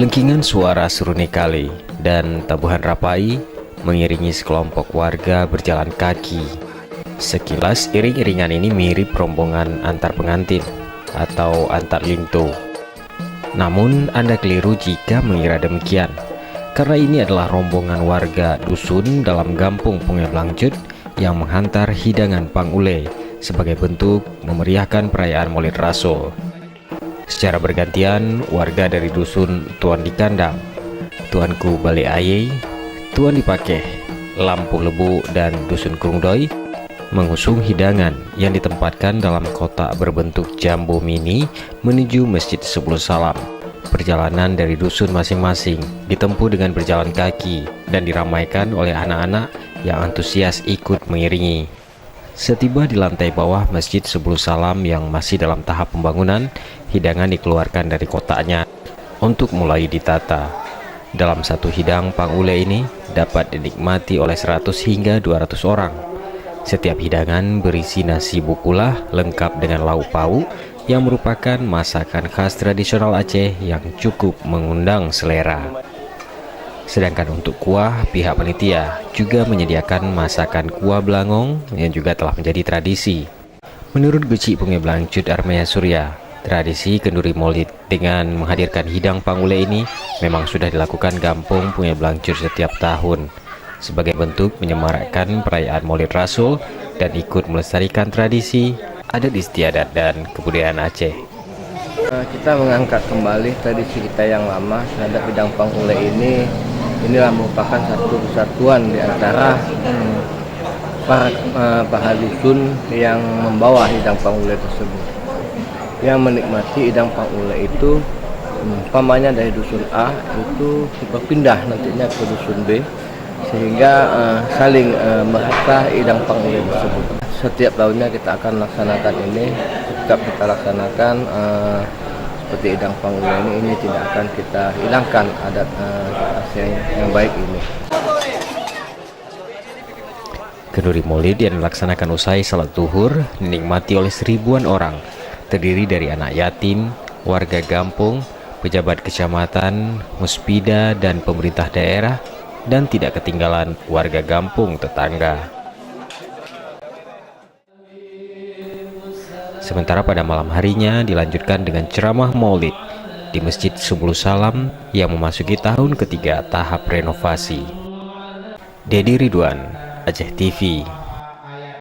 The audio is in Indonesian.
Lengkingan suara seruni kali dan tabuhan rapai mengiringi sekelompok warga berjalan kaki. Sekilas iring-iringan ini mirip rombongan antar pengantin atau antar lintu. Namun Anda keliru jika mengira demikian, karena ini adalah rombongan warga dusun dalam Gampung Punge Blangcut yang menghantar hidangan pangule sebagai bentuk memeriahkan perayaan Maulid Rasul. Secara bergantian, warga dari dusun Tuan di Kandang, Tuanku Bale Aye, Tuan di Pakeh, Lampu Lebu, dan dusun Krungdoi mengusung hidangan yang ditempatkan dalam kotak berbentuk jambu mini menuju Masjid 10 Salam. Perjalanan dari dusun masing-masing ditempuh dengan berjalan kaki dan diramaikan oleh anak-anak yang antusias ikut mengiringi. Setiba di lantai bawah Masjid 10 Salam yang masih dalam tahap pembangunan, hidangan dikeluarkan dari kotaknya untuk mulai ditata. Dalam satu hidang pangule ini dapat dinikmati oleh 100 hingga 200 orang. Setiap hidangan berisi nasi bukulah lengkap dengan lauk pauk yang merupakan masakan khas tradisional Aceh yang cukup mengundang selera. Sedangkan untuk kuah, pihak panitia juga menyediakan masakan kuah belangong yang juga telah menjadi tradisi. Menurut Guci Punge Blangcut Armea Surya, tradisi kenduri Maulid dengan menghadirkan hidang pangule ini memang sudah dilakukan Gampung Punge Blangcut setiap tahun sebagai bentuk menyemarakkan perayaan Maulid Rasul dan ikut melestarikan tradisi, adat istiadat dan kebudayaan Aceh. Kita mengangkat kembali tradisi kita yang lama terhadap hidang pangule ini. Inilah merupakan satu kesatuan di antara para dusun yang membawa hidang pangule tersebut. Yang menikmati hidang pangule itu, umpamanya dari dusun A itu berpindah nantinya ke dusun B, sehingga saling merata hidang pangule tersebut. Setiap tahunnya kita akan laksanakan ini, tetap kita laksanakan seperti hidang pangule ini tidak akan kita hilangkan adat yang baik ini. Kenduri Maulid yang dilaksanakan usai salat zuhur dinikmati oleh seribuan orang, terdiri dari anak yatim, warga kampung, pejabat kecamatan, muspida dan pemerintah daerah, dan tidak ketinggalan warga kampung tetangga. Sementara pada malam harinya dilanjutkan dengan ceramah Maulid di Masjid 10 Salam yang memasuki tahun ketiga tahap renovasi. Dedi Ridwan, Aceh TV.